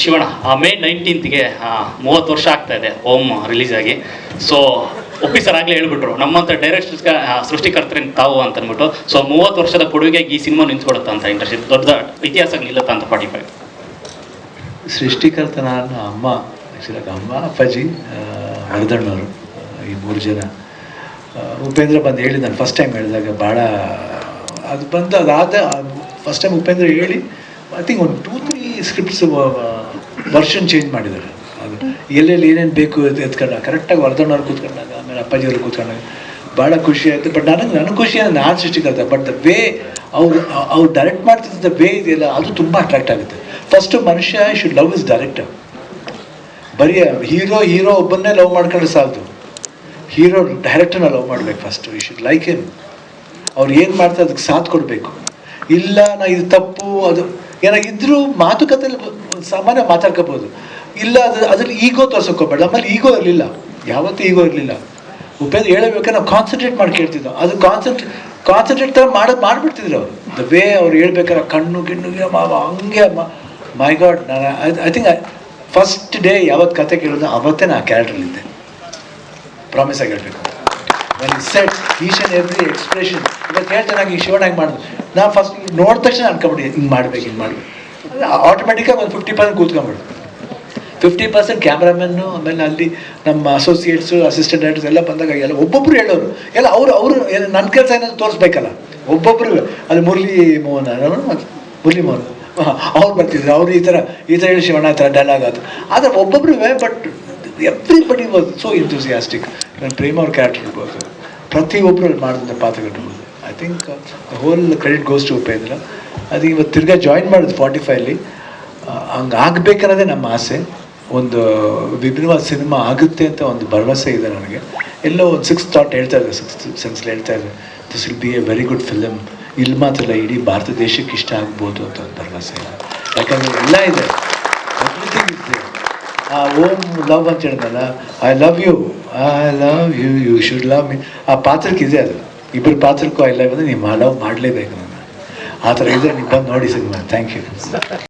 ಶಿವಣ್ಣ ಮೇ 19ಗೆ 30 ವರ್ಷ ಆಗ್ತಾ ಇದೆ ಓಮ್ ರಿಲೀಸ್ ಆಗಿ. ಸೊ ಒಪ್ಪಿ ಸರ್ ಆಗಲೇ ಹೇಳ್ಬಿಟ್ರು, ನಮ್ಮಂಥ ಡೈರೆಕ್ಟರ್ಸ್ಗೆ ಸೃಷ್ಟಿಕರ್ತರೇನು ತಾವು ಅಂತ ಅಂದ್ಬಿಟ್ಟು. ಸೊ 30 ವರ್ಷದ ಕೊಡುಗೆಗೆ ಈ ಸಿನಿಮಾ ನಿಂತ್ಕೊಡುತ್ತಾ ಅಂತ ಇಂಡಸ್ಟ್ರಿ ದೊಡ್ಡ ಇತಿಹಾಸ ನಿಲ್ಲುತ್ತಾ ಅಂತ 45 ಸೃಷ್ಟಿಕರ್ತ ನನ್ನ ಅಮ್ಮ, ಆ್ಯಕ್ಚುಲಿ ಅಮ್ಮ, ಅಪ್ಪಾಜಿ, ವರದಣ್ಣವರು, ಈ 3 ಜನ. ಉಪೇಂದ್ರ ಬಂದು ಹೇಳಿ, ನಾನು ಫಸ್ಟ್ ಟೈಮ್ ಹೇಳಿದಾಗ ಭಾಳ ಅದು ಬಂದು ಅದಾದ ಫಸ್ಟ್ ಟೈಮ್ ಉಪೇಂದ್ರ ಹೇಳಿ ಐ ಥಿಂಕ್ ಒಂದು 2-3 ಸ್ಕ್ರಿಪ್ಟ್ಸ್ ವರ್ಷನ್ ಚೇಂಜ್ ಮಾಡಿದ್ದಾರೆ. ಅದು ಎಲ್ಲೆಲ್ಲಿ ಏನೇನು ಬೇಕು ಎತ್ಕೊಂಡಾಗ ಕರೆಕ್ಟಾಗಿ ವರದಣ್ಣವ್ರು ಕೂತ್ಕೊಂಡಾಗ, ಆಮೇಲೆ ಅಪ್ಪಾಜಿಯವ್ರು ಕೂತ್ಕೊಂಡಾಗ ಭಾಳ ಖುಷಿ ಆಯಿತು. ಬಟ್ ನನಗೆ ಖುಷಿ ಅಂದರೆ ನಾನು ಸೃಷ್ಟಿಕರ್ತ, ಬಟ್ ದ ವೇ ಅವ್ರು ಡೈರೆಕ್ಟ್ ಮಾಡ್ತಿದ್ದ ವೇ ಇದೆಯಲ್ಲ, ಅದು ತುಂಬ ಅಟ್ರಾಕ್ಟ್ ಆಗುತ್ತೆ. ಫಸ್ಟು ಮನುಷ್ಯ ಶುಡ್ ಲವ್ ಇಸ್ ಡೈರೆಕ್ಟರ್. ಬರೀ ಹೀರೋ ಒಬ್ಬನ್ನೇ ಲವ್ ಮಾಡ್ಕೊಂಡ್ರೆ ಸಾಲದು, ಹೀರೋ ಡೈರೆಕ್ಟರ್ನ ಲವ್ ಮಾಡ್ಬೇಕು first. You should like him. ಅವ್ರು ಏನು ಮಾಡ್ತಾರೆ ಅದಕ್ಕೆ ಸಾಥ್ ಕೊಡಬೇಕು. ಇಲ್ಲ ನಾ ಇದು ತಪ್ಪು, ಅದು ಏನಾಗಿದ್ದರೂ ಮಾತುಕತೆಯಲ್ಲಿ ಸಾಮಾನ್ಯ ಮಾತಾಡ್ಕೋಬೋದು. ಇಲ್ಲ ಅದ್ರಲ್ಲಿ ಈಗೋ ತೋರ್ಸೋಕೋಬೇಡ. ಆಮೇಲೆ ಈಗೋ ಇರಲಿಲ್ಲ, ಯಾವತ್ತೂ ಈಗೋ ಇರಲಿಲ್ಲ. ಉಪೇಂದ್ರ ಹೇಳಬೇಕಾದ್ರೆ ನಾವು ಕಾನ್ಸಂಟ್ರೇಟ್ ಮಾಡಿ ಕೇಳ್ತಿದ್ದೋ, ಅದು ಕಾನ್ಸಂಟ್ರೇಟ್ ಥರ ಮಾಡಿಬಿಡ್ತಿದ್ರು ಅವರು. ದ ವೇ ಅವ್ರು ಹೇಳ್ಬೇಕಾದ್ರೆ ಕಣ್ಣು ಹಂಗೆ ಮೈ ಗಾಡ್. ನಾನು ಐ ಥಿಂಕ್ ಫಸ್ಟ್ ಡೇ ಯಾವತ್ತು ಕತೆ ಕೇಳಿದ್ರು ಅವತ್ತೇ ನಾನು ಆ ಕ್ಯಾರೆಕ್ಟ್ರಲ್ಲಿದ್ದೆ. ಪ್ರಾಮಿಸ್ ಆಗಿ ಹೇಳ್ಬೇಕು. When set each and every expression. ಇವತ್ತು ಹೇಳ್ತೇನೆ ನಂಗೆ ಈ ಶಿವಣ್ಣ ಹೆಂಗೆ ಮಾಡಿದ್ರು, ನಾನು ಫಸ್ಟ್ ನೋಡಿದ ತಕ್ಷಣ ಅನ್ಕೊಂಬಿಡಿ ಹಿಂಗೆ ಮಾಡ್ಬೇಕು. ಆಟೋಮೆಟಿಕಾಗಿ ಒಂದು 50% ಕೂತ್ಕೊಂಬಿಡು. 50% ಕ್ಯಾಮ್ರಾಮನ್ನು, ಆಮೇಲೆ ಅಲ್ಲಿ ನಮ್ಮ ಅಸೋಸಿಯೇಟ್ಸು, ಅಸಿಸ್ಟೆಂಟ್ ಡೈರೆಕ್ಟರ್ಸ್ ಎಲ್ಲ ಬಂದಾಗ ಎಲ್ಲ ಒಬ್ಬೊಬ್ಬರು ಹೇಳೋರು ಎಲ್ಲ ಅವರು ನನ್ನ ಕೆಲಸ ಏನಾದ್ರು ತೋರಿಸ್ಬೇಕಲ್ಲ. ಒಬ್ಬೊಬ್ಬರು ಅಲ್ಲಿ ಮುರಳಿ ಮೋಹನ್ ಅವ್ರು ಬರ್ತಿದ್ರು, ಅವರು ಈ ಥರ ಹೇಳಿ ಶಿವಣ್ಣ ಈ ಥರ ಡೈಲಾಗ್ ಆಯ್ತು. ಆದರೆ ಒಬ್ಬೊಬ್ಬರು, but everybody was so enthusiastic. ನನ್ನ ಪ್ರೇಮ ಅವ್ರ ಕ್ಯಾರೆಕ್ಟರ್ ಇರ್ಬೋದು, ಪ್ರತಿಯೊಬ್ಬರು ಅಲ್ಲಿ ಮಾಡಿದಂಥ ಪಾತ್ರಗಳಿರ್ಬೋದು. I think the whole credit goes to Upendra. ಅದು ಇವತ್ತು ತಿರ್ಗಾ ಜಾಯಿನ್ ಮಾಡಿದ್ದು 45ಲಿ. ಹಂಗೆ ಆಗಬೇಕನ್ನೋದೇ ನಮ್ಮ ಆಸೆ. ಒಂದು ವಿಭಿನ್ನವಾದ ಸಿನಿಮಾ ಆಗುತ್ತೆ ಅಂತ ಒಂದು ಭರವಸೆ ಇದೆ ನನಗೆ. ಎಲ್ಲೋ ಒಂದು 6th ಥಾಟ್ ಹೇಳ್ತಾ ಇದೆ, 6th ಸೆನ್ಸ್ಲಿ ಹೇಳ್ತಾ ಇದೆ, this will be A very good film. ಇಲ್ಲಿ ಮಾತ್ರ ಇಲ್ಲ, ಇಡೀ ಭಾರತ ದೇಶಕ್ಕೆ ಇಷ್ಟ ಆಗ್ಬೋದು ಅಂತ ಒಂದು ಭರವಸೆ ಇದೆ. ಯಾಕಂದರೆ ಎಲ್ಲ ಇದೆ, ಎವ್ರಿಥಿಂಗ್ ಇದೆ. ಓಮ್ ಲವ್ ಅಂತ ಹೇಳಿದ್ನಲ್ಲ, I love you you should love me. ಆ ಪಾತ್ರಕ್ಕೆ ಇದೆ ಅದು. ಇಬ್ಬರು ಪಾತ್ರಕ್ಕೂ ಐ ಲವ್ ಅಂದರೆ ನೀವು ಲವ್ ಮಾಡಲೇಬೇಕು. ನಾನು ಆ ಥರ ಇದ್ದರೆ ನೀವು ಬಂದು ನೋಡಿ ಸಿನಿಮಾ. Thank you.